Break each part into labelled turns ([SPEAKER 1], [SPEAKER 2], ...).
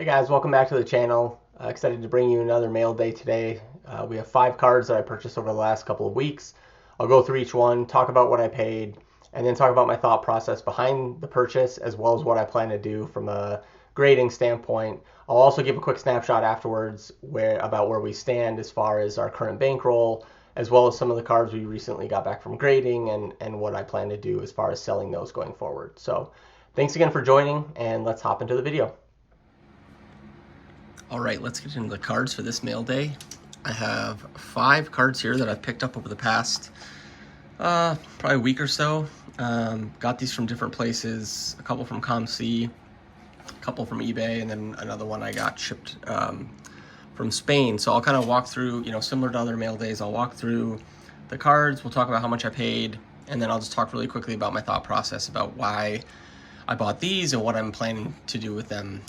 [SPEAKER 1] Hey guys, welcome back to the channel. Excited to bring you another mail day today. We have 5 cards that I purchased over the last couple of weeks. I'll go through each one, talk about what I paid, and then talk about my thought process behind the purchase as well as what I plan to do from a grading standpoint. I'll also give a quick snapshot afterwards about where we stand as far as our current bankroll, as well as some of the cards we recently got back from grading and what I plan to do as far as selling those going forward. So thanks again for joining, and let's hop into the video.
[SPEAKER 2] All right, let's get into the cards for this mail day. I have 5 cards here that I've picked up over the past probably a week or so. Got these from different places, a couple from ComC, a couple from eBay, and then another one I got shipped from Spain. So I'll kind of walk through, similar to other mail days, I'll walk through the cards, we'll talk about how much I paid, and then I'll just talk really quickly about my thought process about why I bought these and what I'm planning to do with them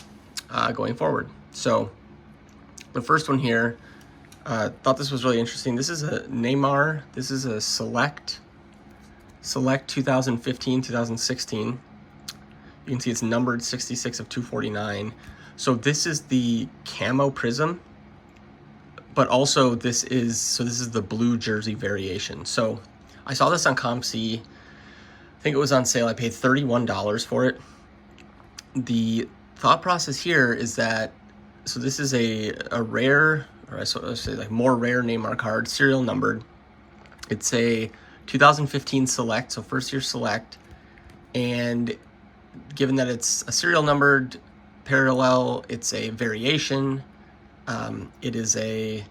[SPEAKER 2] going forward. So the first one here, thought this was really interesting. This is a Neymar. This is a Select 2015-2016. You can see it's numbered 66 of 249. So this is the camo prism, but also this is the blue jersey variation. So I saw this on ComC. I think it was on sale. I paid $31 for it. The thought process here is that, so this is a rare, or I say like more rare Neymar card, serial numbered. It's a 2015 Select, so first year Select, and given that it's a serial numbered parallel, it's a variation. It is a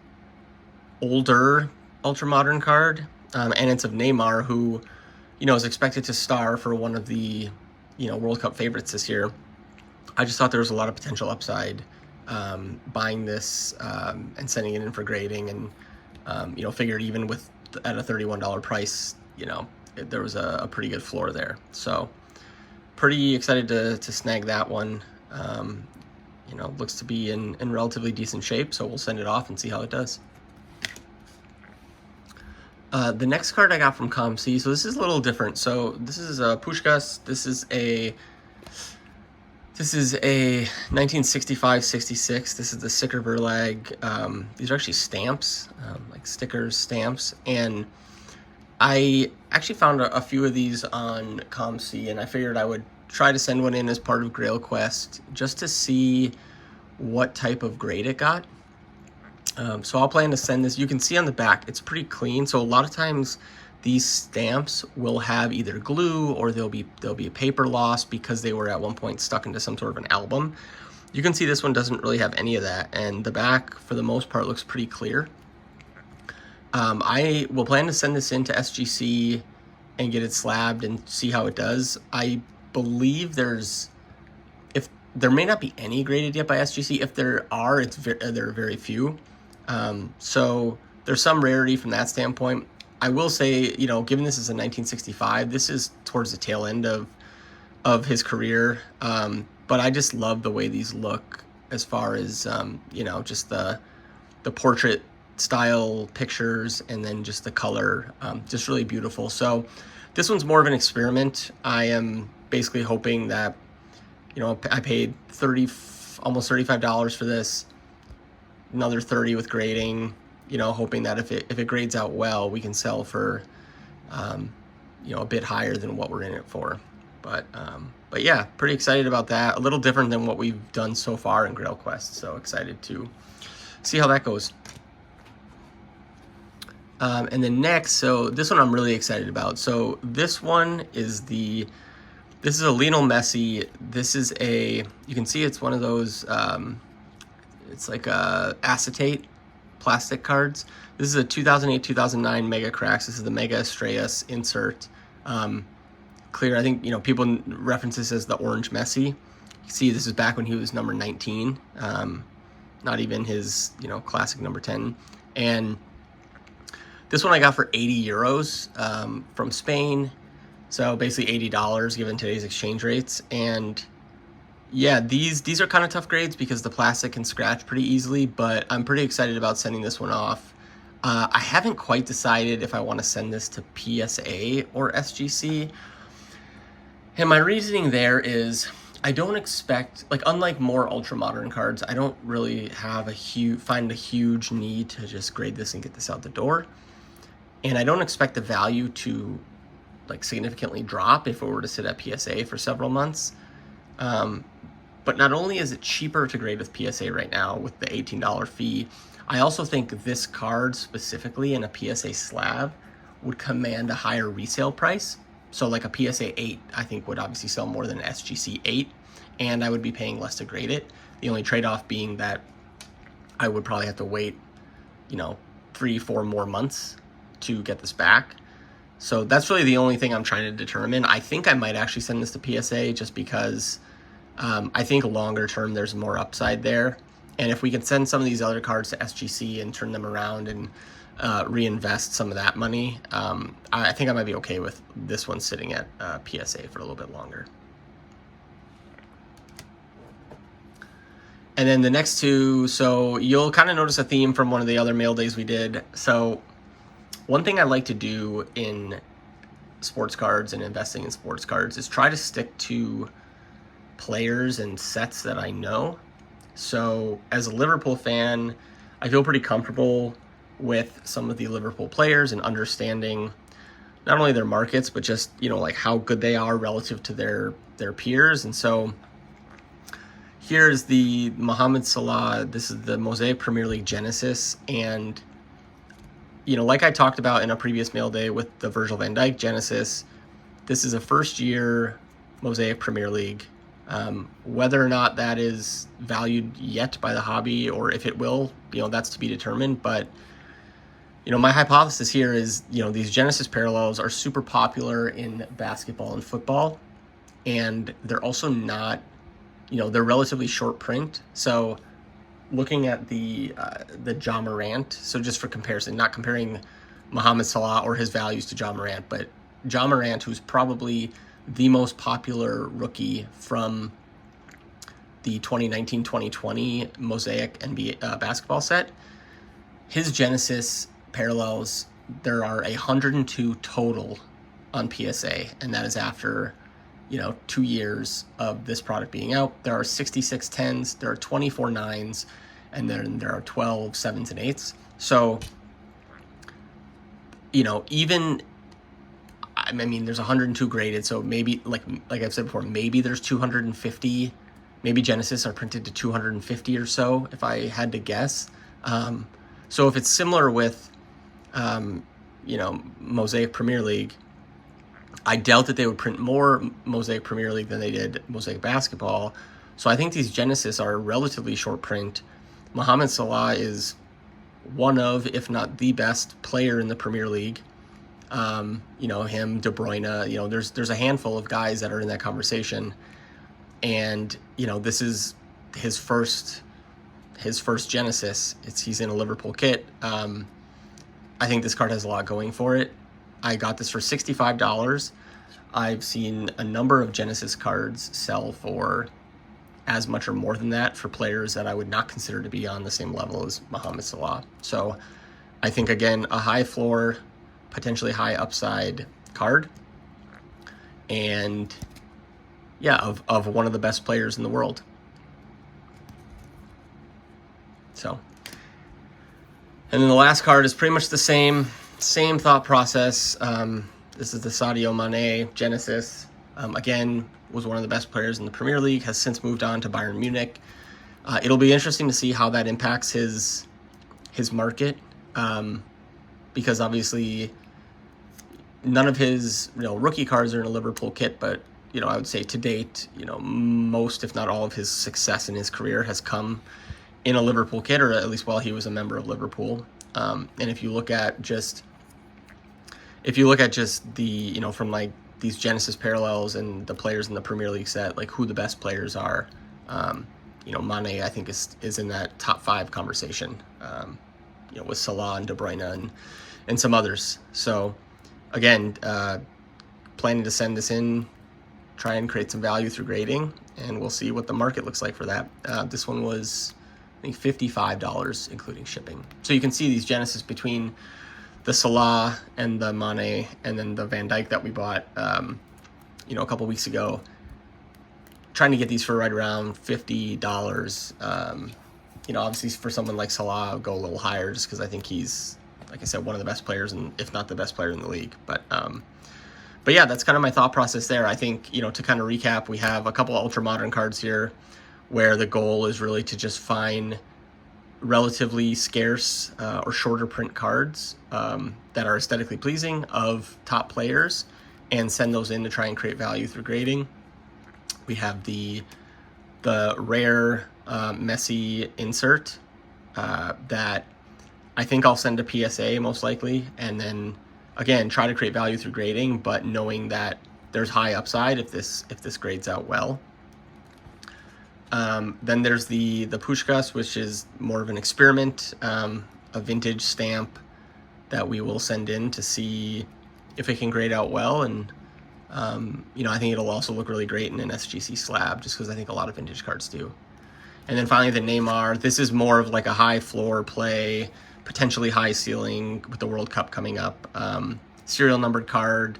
[SPEAKER 2] older ultra modern card, and it's of Neymar, who is expected to star for one of the World Cup favorites this year. I just thought there was a lot of potential upside buying this and sending it in for grading, and figured even at a $31 price, there was a pretty good floor there. So pretty excited to snag that one. Looks to be in relatively decent shape, so we'll send it off and see how it does. The next card I got from ComC, so this is a little different. So this is a Puskás. This is a 1965-66. This is the Sikker Verlag. These are actually stamps, like stickers, stamps. And I actually found a few of these on ComC, and I figured I would try to send one in as part of Grail Quest just to see what type of grade it got. So I'll plan to send this. You can see on the back, it's pretty clean. So a lot of times these stamps will have either glue or there'll be a paper loss because they were at one point stuck into some sort of an album. You can see this one doesn't really have any of that, and the back for the most part looks pretty clear. I will plan to send this into SGC and get it slabbed and see how it does. I believe there may not be any graded yet by SGC. If there are, there are very few. So there's some rarity from that standpoint. I will say, given this is a 1965, this is towards the tail end of his career. But I just love the way these look as far as, just the portrait style pictures, and then just the color, just really beautiful. So this one's more of an experiment. I am basically hoping that, I paid almost $35 for this, another $30 with grading. Hoping that if it grades out well, we can sell for, a bit higher than what we're in it for. But yeah, pretty excited about that. A little different than what we've done so far in Grail Quest. So excited to see how that goes. And then next, so this one I'm really excited about. So this one is this is a Lionel Messi. This is you can see it's one of those, it's like a acetate plastic cards. This is a 2008-2009 Mega Cracks. This is the Mega Estrellas insert. Clear. I think people reference this as the Orange Messi. You see, this is back when he was number 19, not even his classic number 10. And this one I got for 80 euros from Spain. So basically $80 given today's exchange rates. And yeah, these are kind of tough grades because the plastic can scratch pretty easily, but I'm pretty excited about sending this one off. I haven't quite decided if I want to send this to PSA or SGC. And my reasoning there is I don't expect, like, unlike more ultra modern cards, I don't really have find a huge need to just grade this and get this out the door. And I don't expect the value to like significantly drop if it were to sit at PSA for several months. But not only is it cheaper to grade with PSA right now with the $18 fee, I also think this card specifically in a PSA slab would command a higher resale price. So like a PSA 8, I think would obviously sell more than an SGC 8, and I would be paying less to grade it. The only trade-off being that I would probably have to wait, 3-4 more months to get this back. So that's really the only thing I'm trying to determine. I think I might actually send this to PSA just because I think longer term there's more upside there. And if we can send some of these other cards to SGC and turn them around and reinvest some of that money, I think I might be okay with this one sitting at PSA for a little bit longer. And then the next two, so you'll kind of notice a theme from one of the other mail days we did. So one thing I like to do in sports cards and investing in sports cards is try to stick to players and sets that I know. So as a Liverpool fan, I feel pretty comfortable with some of the Liverpool players and understanding not only their markets, but just, like how good they are relative to their peers. And so here's the Mohamed Salah. This is the Mosaic Premier League Genesis. And, like I talked about in a previous mail day with the Virgil van Dijk Genesis, this is a first year Mosaic Premier League. Whether or not that is valued yet by the hobby or if it will, that's to be determined. But, my hypothesis here is, these Genesis parallels are super popular in basketball and football. And they're also not, they're relatively short print. So looking at the Ja Morant, so just for comparison, not comparing Mohamed Salah or his values to Ja Morant, but Ja Morant, who's probably the most popular rookie from the 2019-2020 Mosaic NBA basketball set. His Genesis parallels, there are 102 total on PSA, and that is after 2 years of this product being out. There are 66 10s, there are 24 9s, and then there are 12 7s and 8s. So, even, I mean, there's 102 graded, so maybe, like I've said before, maybe there's 250, maybe Genesis are printed to 250 or so, if I had to guess. So if it's similar with, Mosaic Premier League, I doubt that they would print more Mosaic Premier League than they did Mosaic Basketball. So I think these Genesis are relatively short print. Mohamed Salah is one of, if not the best player in the Premier League. Him, De Bruyne, there's a handful of guys that are in that conversation. And, this is his first Genesis. He's in a Liverpool kit. I think this card has a lot going for it. I got this for $65. I've seen a number of Genesis cards sell for as much or more than that for players that I would not consider to be on the same level as Mohamed Salah. So I think, again, a high floor, potentially high upside card. And yeah, of one of the best players in the world. So, and then the last card is pretty much the same thought process. This is the Sadio Mane Genesis. Again, was one of the best players in the Premier League, has since moved on to Bayern Munich. It'll be interesting to see how that impacts his market, because obviously none of his rookie cards are in a Liverpool kit, but I would say to date, most, if not all, of his success in his career has come in a Liverpool kit, or at least while he was a member of Liverpool. And if you look at just the, from like these Genesis parallels and the players in the Premier League set, like who the best players are, Mane, I think is in that top 5 conversation, with Salah and De Bruyne and some others. So again, planning to send this in, try and create some value through grading, and we'll see what the market looks like for that. This one was, I think, $55, including shipping. So you can see these Genesis between the Salah and the Mane and then the Van Dijk that we bought, a couple weeks ago. trying to get these for right around $50. Obviously for someone like Salah, I'll go a little higher just because I think he's, like I said, one of the best players, and if not the best player in the league. But yeah, that's kind of my thought process there. I think, to kind of recap, we have a couple of ultra modern cards here where the goal is really to just find relatively scarce or shorter print cards that are aesthetically pleasing of top players and send those in to try and create value through grading. We have the rare Messi insert that I think I'll send to PSA most likely, and then again try to create value through grading, but knowing that there's high upside if this grades out well. Then there's the Pushkas, which is more of an experiment, a vintage stamp that we will send in to see if it can grade out well. And, I think it'll also look really great in an SGC slab, just because I think a lot of vintage cards do. And then finally the Neymar. This is more of like a high floor play, potentially high ceiling with the World Cup coming up. Serial numbered card,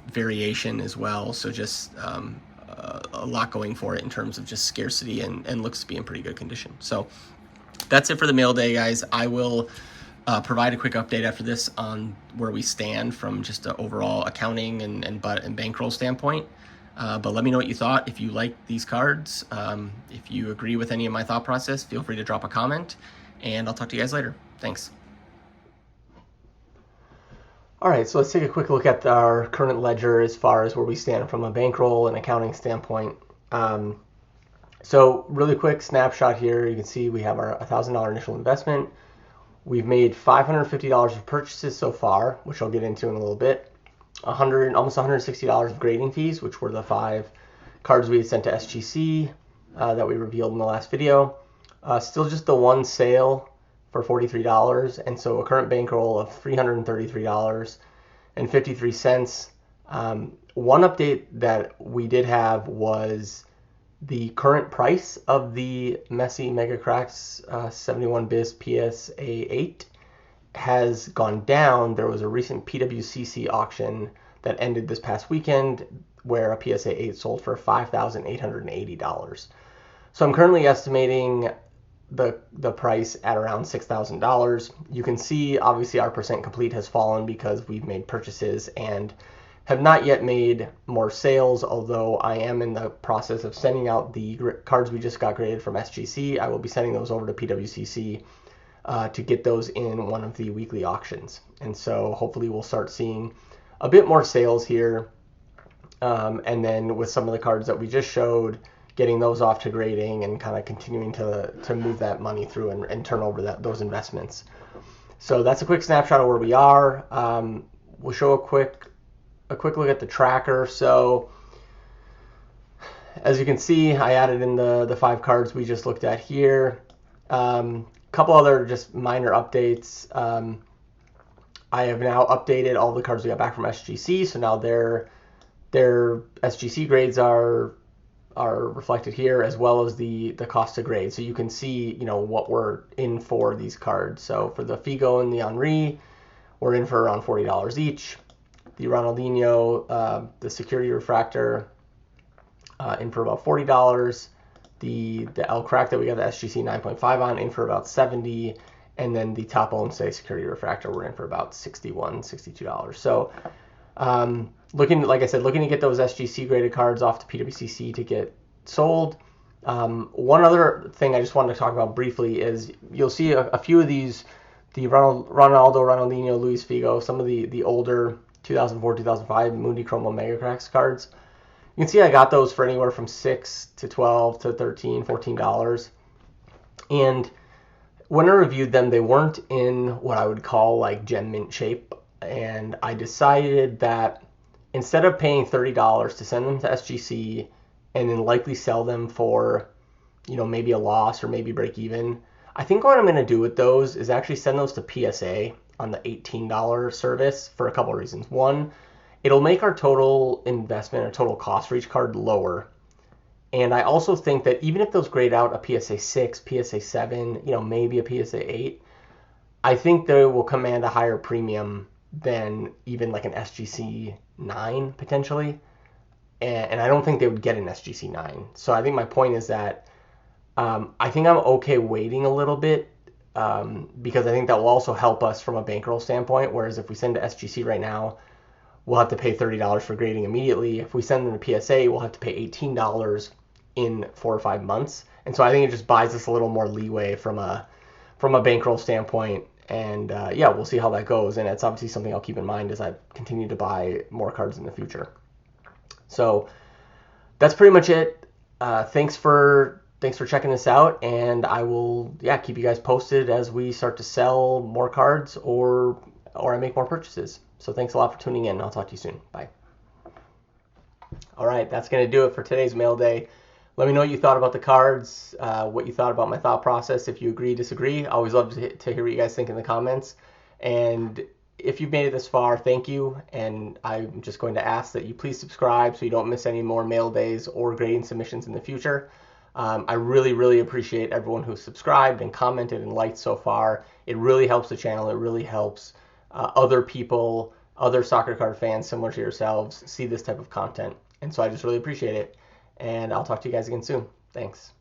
[SPEAKER 2] variation as well. So just a lot going for it in terms of just scarcity, and looks to be in pretty good condition. So that's it for the mail day, guys. I will provide a quick update after this on where we stand from just an overall accounting and bankroll standpoint. But let me know what you thought. If you like these cards, if you agree with any of my thought process, feel free to drop a comment, and I'll talk to you guys later. Thanks.
[SPEAKER 1] All right, so let's take a quick look at our current ledger as far as where we stand from a bankroll and accounting standpoint. So really quick snapshot here. You can see we have our $1,000 initial investment. We've made $550 of purchases so far, which I'll get into in a little bit. Almost $160 of grading fees, which were the 5 cards we had sent to SGC that we revealed in the last video. Still just the one sale for $43, and so a current bankroll of $333.53. One update that we did have was the current price of the Messi Mega Cracks 71 bis PSA 8 has gone down. There was a recent PWCC auction that ended this past weekend where a PSA 8 sold for $5,880. So I'm currently estimating the price at around $6,000. You can see obviously our percent complete has fallen because we've made purchases and have not yet made more sales, although I am in the process of sending out the cards we just got graded from SGC. I will be sending those over to PWCC to get those in one of the weekly auctions. And so hopefully we'll start seeing a bit more sales here. And then with some of the cards that we just showed, getting those off to grading and kind of continuing to move that money through and turn over those investments. So that's a quick snapshot of where we are. We'll show a quick look at the tracker. So as you can see, I added in the 5 cards we just looked at here. Couple other just minor updates. I have now updated all the cards we got back from SGC, so now their SGC grades are reflected here, as well as the cost to grade. So you can see, what we're in for these cards. So for the Figo and the Henry, we're in for around $40 each. The Ronaldinho, the Security Refractor, in for about $40. The El Crack that we got the SGC 9.5 on, in for about $70. And then the Top Once Security Refractor, we're in for about $61, $62. So looking to get those SGC graded cards off to PWCC to get sold. One other thing I just wanted to talk about briefly is you'll see a few of these, the Ronaldo, Ronaldinho, Luis Figo, some of the older 2004, 2005 Mundi Chromo Mega Cracks cards. You can see I got those for anywhere from $6 to $12 to $13, $14. And when I reviewed them, they weren't in what I would call like gem mint shape. And I decided that instead of paying $30 to send them to SGC and then likely sell them for, maybe a loss or maybe break even, I think what I'm going to do with those is actually send those to PSA on the $18 service for a couple of reasons. One, it'll make our total investment or total cost for each card lower. And I also think that even if those grade out a PSA 6, PSA 7, maybe a PSA 8, I think they will command a higher premium than even like an SGC 9 potentially. and I don't think they would get an SGC 9. So I think my point is that I think I'm okay waiting a little bit because I think that will also help us from a bankroll standpoint. Whereas if we send to SGC right now, we'll have to pay $30 for grading immediately. If we send them to PSA, we'll have to pay $18 in 4 or 5 months. And so I think it just buys us a little more leeway from a bankroll standpoint. And yeah, we'll see how that goes. And it's obviously something I'll keep in mind as I continue to buy more cards in the future. So that's pretty much it. Thanks for checking this out, and I will keep you guys posted as we start to sell more cards or I make more purchases. So thanks a lot for tuning in. I'll talk to you soon. Bye. All right, that's going to do it for today's mail day. Let me know what you thought about the cards, what you thought about my thought process. If you agree, disagree, I always love to hear what you guys think in the comments. And if you've made it this far, thank you. And I'm just going to ask that you please subscribe so you don't miss any more mail days or grading submissions in the future. I really, really appreciate everyone who's subscribed and commented and liked so far. It really helps the channel. It really helps other people, other soccer card fans similar to yourselves see this type of content. And so I just really appreciate it. And I'll talk to you guys again soon. Thanks.